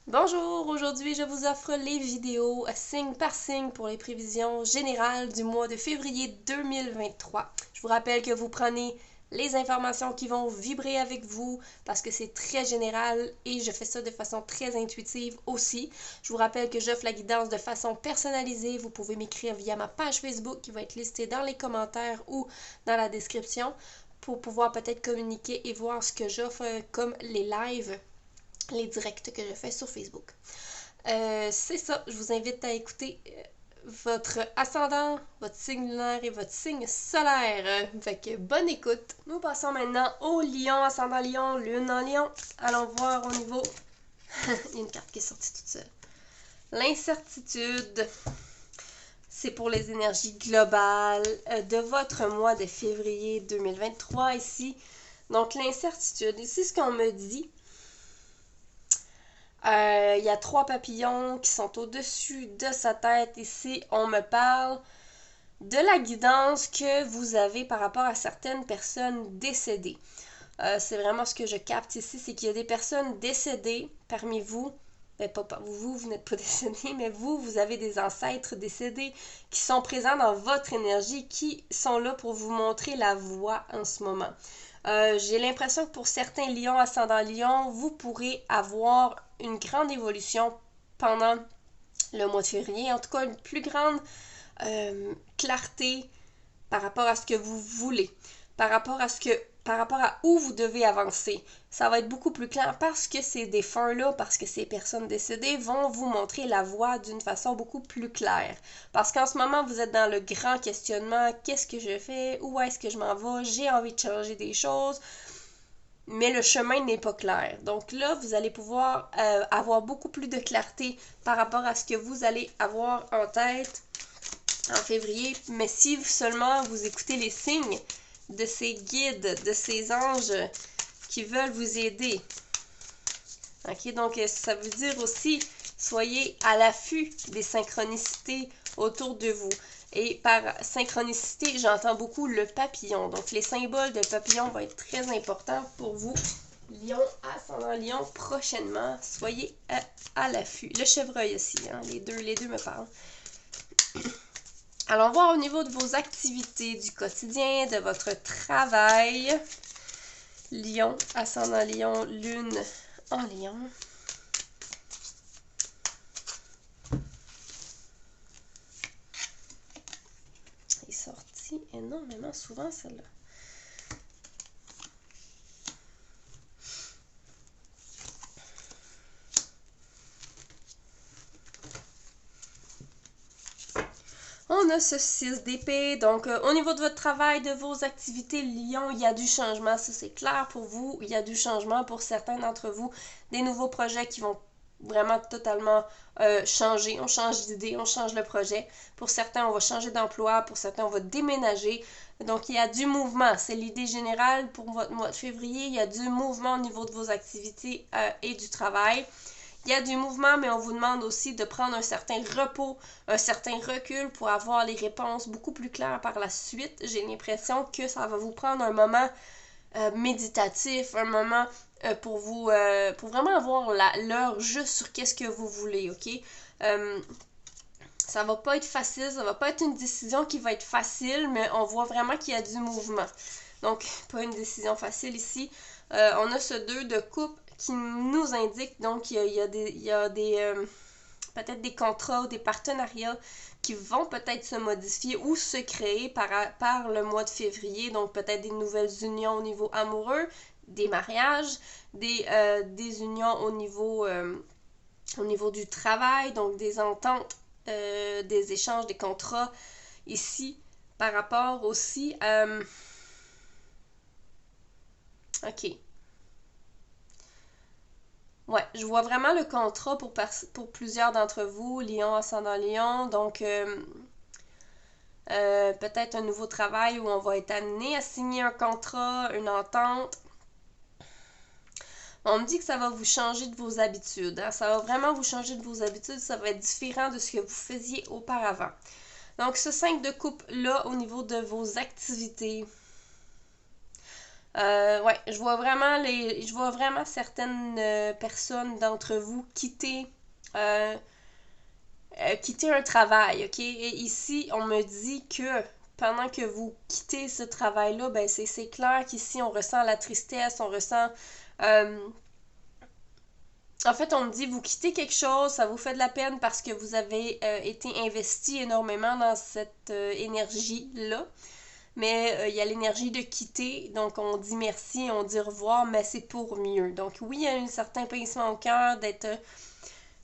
Bonjour, aujourd'hui je vous offre les vidéos signe par signe pour les prévisions générales du mois de février 2023. Je vous rappelle que vous prenez les informations qui vont vibrer avec vous parce que c'est très général et je fais ça de façon très intuitive aussi. Je vous rappelle que j'offre la guidance de façon personnalisée. Vous pouvez m'écrire via ma page Facebook qui va être listée dans les commentaires ou dans la description pour pouvoir peut-être communiquer et voir ce que j'offre comme les lives, les directs que je fais sur Facebook. C'est ça, je vous invite à écouter votre ascendant, votre signe lunaire et votre signe solaire. Fait que bonne écoute. Nous passons maintenant au lion, ascendant lion, lune en lion. Allons voir au niveau... Il y a une carte qui est sortie toute seule. L'incertitude, c'est pour les énergies globales de votre mois de février 2023 ici. Donc l'incertitude, ici ce qu'on me dit, il y a 3 papillons qui sont au-dessus de sa tête. Ici, on me parle de la guidance que vous avez par rapport à certaines personnes décédées. C'est vraiment ce que je capte ici, c'est qu'il y a des personnes décédées parmi vous. Ben, pas vous n'êtes pas décédés, mais vous avez des ancêtres décédés qui sont présents dans votre énergie, qui sont là pour vous montrer la voie en ce moment. J'ai l'impression que pour certains lions, ascendant lion, vous pourrez avoir une grande évolution pendant le mois de février. En tout cas, une plus grande clarté par rapport à ce que vous voulez, par rapport à où vous devez avancer. Ça va être beaucoup plus clair parce que ces défunts-là, parce que ces personnes décédées vont vous montrer la voie d'une façon beaucoup plus claire. Parce qu'en ce moment, vous êtes dans le grand questionnement, qu'est-ce que je fais, où est-ce que je m'en vais, j'ai envie de changer des choses, mais le chemin n'est pas clair. Donc là, vous allez pouvoir avoir beaucoup plus de clarté par rapport à ce que vous allez avoir en tête en février. Mais si seulement vous écoutez les signes de ces guides, de ces anges qui veulent vous aider. Ok, donc ça veut dire aussi, soyez à l'affût des synchronicités autour de vous. Et par synchronicité, j'entends beaucoup le papillon. Donc les symboles de papillon vont être très importants pour vous. Lion, ascendant lion, prochainement, soyez à l'affût. Le chevreuil aussi, hein, les deux me parlent. Allons voir au niveau de vos activités du quotidien, de votre travail. Lion, ascendant lion, lune en lion. Il est sorti énormément souvent celle-là. On a ce 6 d'épée, donc au niveau de votre travail, de vos activités, lion, il y a du changement, ça c'est clair pour vous, il y a du changement pour certains d'entre vous, des nouveaux projets qui vont vraiment totalement changer, on change d'idée, on change le projet, pour certains on va changer d'emploi, pour certains on va déménager, donc il y a du mouvement, c'est l'idée générale pour votre mois de février, il y a du mouvement au niveau de vos activités et du travail. Il y a du mouvement, mais on vous demande aussi de prendre un certain repos, un certain recul pour avoir les réponses beaucoup plus claires par la suite. J'ai l'impression que ça va vous prendre un moment méditatif, un moment pour vous, pour vraiment avoir l'heure juste sur qu'est-ce que vous voulez, ok? Ça va pas être facile, ça va pas être une décision qui va être facile, mais on voit vraiment qu'il y a du mouvement. Donc, pas une décision facile ici. On a ce 2 de coupe qui nous indique, donc il y a des peut-être des contrats ou des partenariats qui vont peut-être se modifier ou se créer par le mois de février, donc peut-être des nouvelles unions au niveau amoureux, des mariages, des unions au niveau du travail, donc des ententes, des échanges, des contrats ici par rapport aussi ok. Ouais, je vois vraiment le contrat pour plusieurs d'entre vous, Lion, ascendant Lion, donc peut-être un nouveau travail où on va être amené à signer un contrat, une entente. On me dit que ça va vous changer de vos habitudes, hein? Ça va vraiment vous changer de vos habitudes, ça va être différent de ce que vous faisiez auparavant. Donc ce 5 de coupe là au niveau de vos activités. Ouais, je vois vraiment certaines personnes d'entre vous euh, quitter un travail, ok? Et ici, on me dit que pendant que vous quittez ce travail-là, ben c'est clair qu'ici, on ressent la tristesse, on ressent... euh, en fait, on me dit, vous quittez quelque chose, ça vous fait de la peine parce que vous avez été investi énormément dans cette énergie-là. Mais il y a l'énergie de quitter, donc on dit merci, on dit au revoir, mais c'est pour mieux. Donc oui, il y a un certain pincement au cœur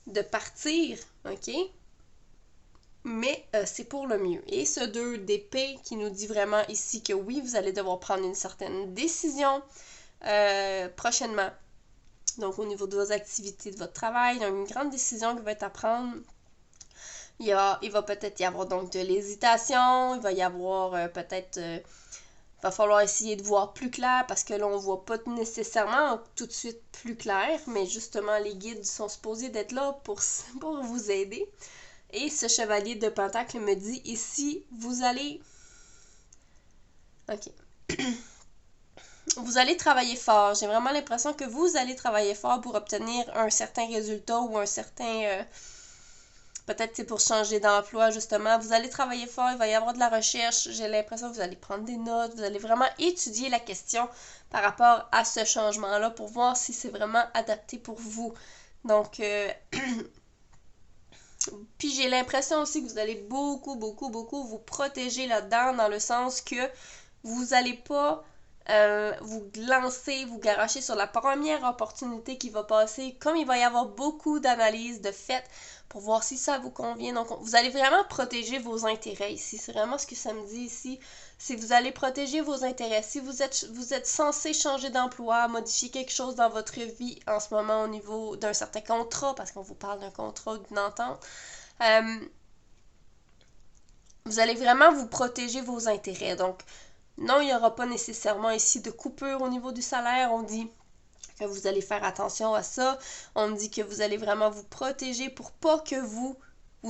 de partir, ok? Mais c'est pour le mieux. Et ce 2 d'épée qui nous dit vraiment ici que oui, vous allez devoir prendre une certaine décision prochainement. Donc au niveau de vos activités, de votre travail, il y a une grande décision qui va être à prendre. Il va peut-être y avoir donc de l'hésitation, il va y avoir peut-être... va falloir essayer de voir plus clair parce que là, on voit pas nécessairement tout de suite plus clair, mais justement, les guides sont supposés d'être là pour vous aider. Et ce chevalier de Pentacle me dit ici, vous allez... Ok. Vous allez travailler fort. J'ai vraiment l'impression que vous allez travailler fort pour obtenir un certain résultat ou un certain... peut-être c'est pour changer d'emploi, justement. Vous allez travailler fort, il va y avoir de la recherche. J'ai l'impression que vous allez prendre des notes, vous allez vraiment étudier la question par rapport à ce changement-là pour voir si c'est vraiment adapté pour vous. Donc, puis j'ai l'impression aussi que vous allez beaucoup vous protéger là-dedans, dans le sens que vous n'allez pas vous lancer, vous garocher sur la première opportunité qui va passer, comme il va y avoir beaucoup d'analyses de fait pour voir si ça vous convient. Donc, vous allez vraiment protéger vos intérêts ici. C'est vraiment ce que ça me dit ici. C'est que vous allez protéger vos intérêts. Si vous êtes censé changer d'emploi, modifier quelque chose dans votre vie en ce moment au niveau d'un certain contrat, parce qu'on vous parle d'un contrat ou d'une entente, vous allez vraiment vous protéger vos intérêts. Donc, non, il n'y aura pas nécessairement ici de coupure au niveau du salaire. On dit que vous allez faire attention à ça. On dit que vous allez vraiment vous protéger pour pas que vous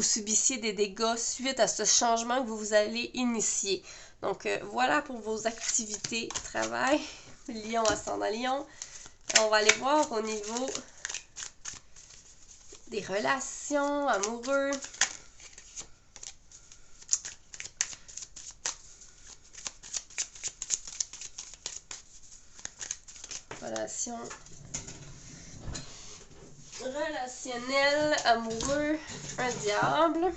subissiez des dégâts suite à ce changement que vous allez initier. Donc, voilà pour vos activités travail. Lion, ascendant Lion. On va aller voir au niveau des relations amoureuses. Relationnel, amoureux, un diable.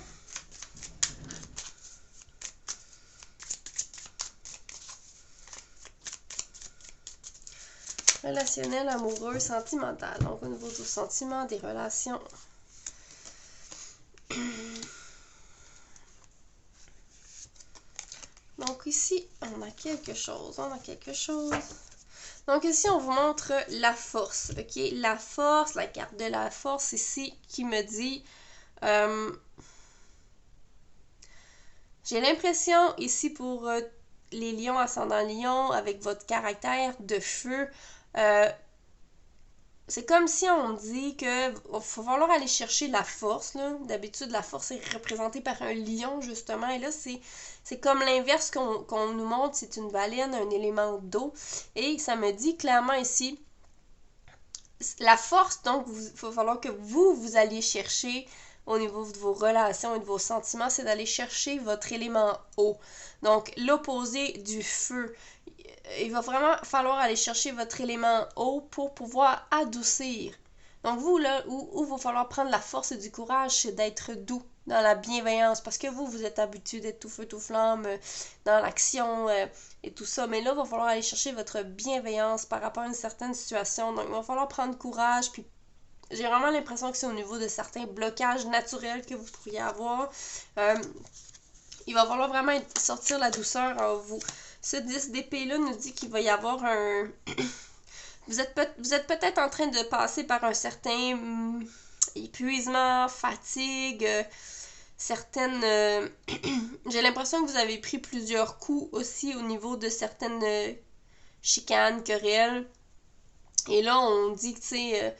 Relationnel, amoureux, sentimental. Donc au niveau du sentiment, des relations. Donc ici, on a quelque chose. Donc ici, on vous montre la force, ok? La force, la carte de la force ici qui me dit... j'ai l'impression ici pour les lions ascendant lion avec votre caractère de feu, c'est comme si on dit que va falloir aller chercher la force, là. D'habitude, la force est représentée par un lion, justement. Et là, c'est comme l'inverse qu'on nous montre. C'est une baleine, un élément d'eau. Et ça me dit clairement ici, la force, donc, il va falloir que vous alliez chercher au niveau de vos relations et de vos sentiments, c'est d'aller chercher votre élément eau. Donc, l'opposé du feu. Il va vraiment falloir aller chercher votre élément eau pour pouvoir adoucir. Donc vous, là, où il va falloir prendre la force et du courage, c'est d'être doux, dans la bienveillance. Parce que vous êtes habitué d'être tout feu, tout flamme, dans l'action et tout ça. Mais là, il va falloir aller chercher votre bienveillance par rapport à une certaine situation. Donc, il va falloir prendre courage. Puis, j'ai vraiment l'impression que c'est au niveau de certains blocages naturels que vous pourriez avoir. Il va falloir vraiment sortir la douceur en vous. Ce 10 d'épée-là nous dit qu'il va y avoir un... vous êtes peut-être en train de passer par un certain épuisement, fatigue, certaines... j'ai l'impression que vous avez pris plusieurs coups aussi au niveau de certaines chicanes, querelles. Et là, on dit que, tu sais,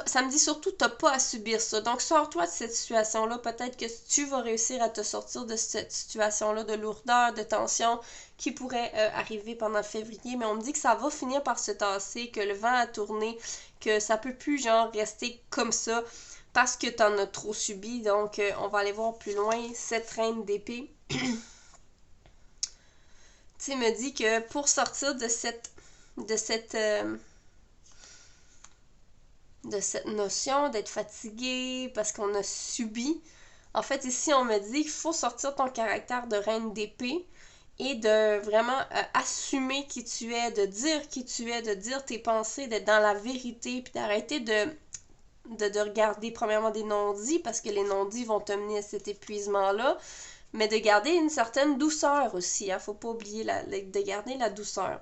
Ça me dit surtout t'as pas à subir ça. Donc sors-toi de cette situation-là. Peut-être que tu vas réussir à te sortir de cette situation-là de lourdeur, de tension qui pourrait arriver pendant février. Mais on me dit que ça va finir par se tasser, que le vent a tourné, que ça peut plus genre rester comme ça parce que t'en as trop subi. Donc on va aller voir plus loin. Cette reine d'épée me dit que pour sortir de cette notion d'être fatigué parce qu'on a subi. En fait, ici, on me dit qu'il faut sortir ton caractère de reine d'épée et de vraiment assumer qui tu es, de dire qui tu es, de dire tes pensées, d'être dans la vérité, puis d'arrêter de regarder premièrement des non-dits parce que les non-dits vont te mener à cet épuisement-là, mais de garder une certaine douceur aussi. Hein, faut pas oublier de garder la douceur.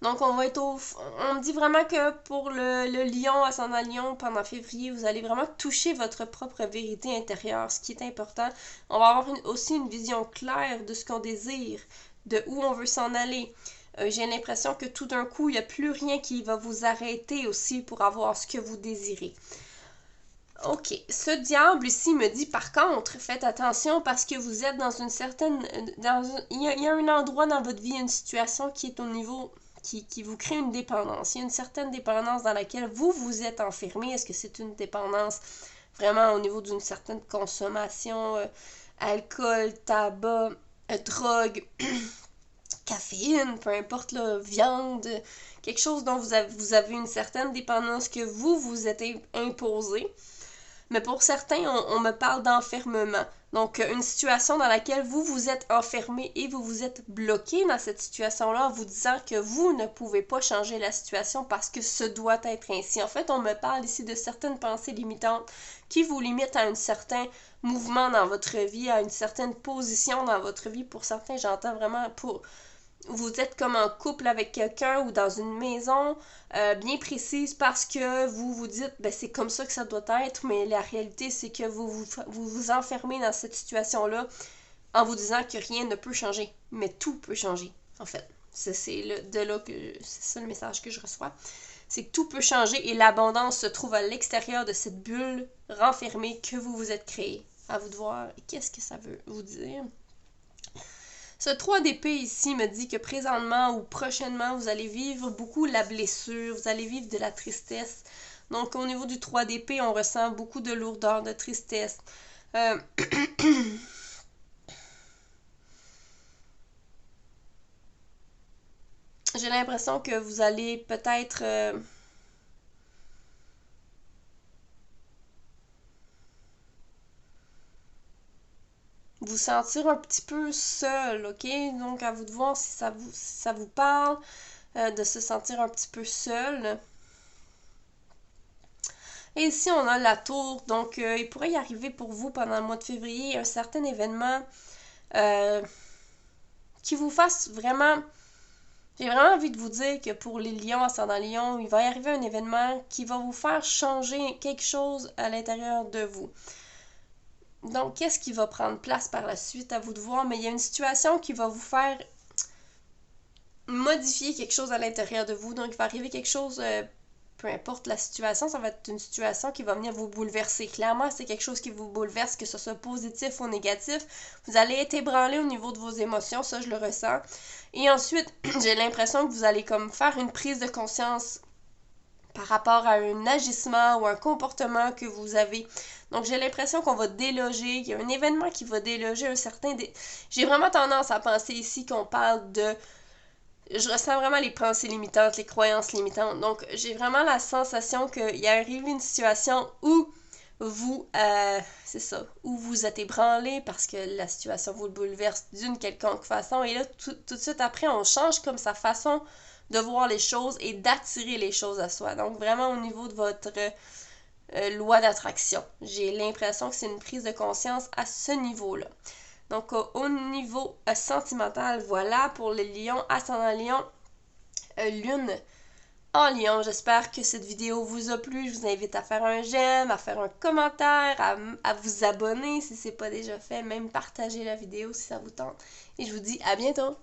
Donc, on me dit vraiment que pour le lion, ascendant lion, pendant février, vous allez vraiment toucher votre propre vérité intérieure, ce qui est important. On va avoir aussi une vision claire de ce qu'on désire, de où on veut s'en aller. J'ai l'impression que tout d'un coup, il n'y a plus rien qui va vous arrêter aussi pour avoir ce que vous désirez. Ok, ce diable ici me dit par contre, faites attention parce que vous êtes dans une certaine... il y a un endroit dans votre vie, une situation qui est au niveau... Qui vous crée une dépendance. Il y a une certaine dépendance dans laquelle vous êtes enfermé. Est-ce que c'est une dépendance vraiment au niveau d'une certaine consommation, alcool, tabac, drogue, caféine, peu importe, là, viande, quelque chose dont vous avez une certaine dépendance que vous êtes imposé. Mais pour certains, on me parle d'enfermement. Donc, une situation dans laquelle vous êtes enfermé et vous êtes bloqué dans cette situation-là en vous disant que vous ne pouvez pas changer la situation parce que ce doit être ainsi. En fait, on me parle ici de certaines pensées limitantes qui vous limitent à un certain mouvement dans votre vie, à une certaine position dans votre vie. Pour certains, j'entends vraiment pour... Vous êtes comme en couple avec quelqu'un ou dans une maison bien précise parce que vous dites ben c'est comme ça que ça doit être, mais la réalité c'est que vous enfermez dans cette situation-là en vous disant que rien ne peut changer, mais tout peut changer en fait. C'est ça le message que je reçois. C'est que tout peut changer et l'abondance se trouve à l'extérieur de cette bulle renfermée que vous vous êtes créée. À vous de voir qu'est-ce que ça veut vous dire. Ce 3 d'épée ici me dit que présentement ou prochainement, vous allez vivre beaucoup la blessure, vous allez vivre de la tristesse. Donc, au niveau du 3 d'épée, on ressent beaucoup de lourdeur, de tristesse. J'ai l'impression que vous allez peut-être... vous sentir un petit peu seul, ok? Donc, à vous de voir si ça vous parle, de se sentir un petit peu seul. Et ici, on a la tour. Donc, il pourrait y arriver pour vous pendant le mois de février un certain événement qui vous fasse vraiment... J'ai vraiment envie de vous dire que pour les lions, ascendant lion, il va y arriver un événement qui va vous faire changer quelque chose à l'intérieur de vous. Donc, qu'est-ce qui va prendre place par la suite, à vous de voir, mais il y a une situation qui va vous faire modifier quelque chose à l'intérieur de vous. Donc, il va arriver quelque chose, peu importe la situation, ça va être une situation qui va venir vous bouleverser. Clairement, c'est quelque chose qui vous bouleverse, que ce soit positif ou négatif. Vous allez être ébranlé au niveau de vos émotions, ça, je le ressens. Et ensuite, j'ai l'impression que vous allez comme faire une prise de conscience par rapport à un agissement ou un comportement que vous avez. Donc, j'ai l'impression qu'on va déloger, qu'il y a un événement qui va déloger un certain... J'ai vraiment tendance à penser ici qu'on parle de... Je ressens vraiment les pensées limitantes, les croyances limitantes. Donc, j'ai vraiment la sensation qu'il y a arrivé une situation où vous... c'est ça, où vous êtes ébranlé parce que la situation vous le bouleverse d'une quelconque façon. Et là, tout de suite après, on change comme sa façon de voir les choses et d'attirer les choses à soi. Donc, vraiment au niveau de votre loi d'attraction. J'ai l'impression que c'est une prise de conscience à ce niveau-là. Donc, au niveau sentimental, voilà pour les lions, ascendant lion, lune en lion. J'espère que cette vidéo vous a plu. Je vous invite à faire un j'aime, à faire un commentaire, à vous abonner si ce n'est pas déjà fait, même partager la vidéo si ça vous tente. Et je vous dis à bientôt!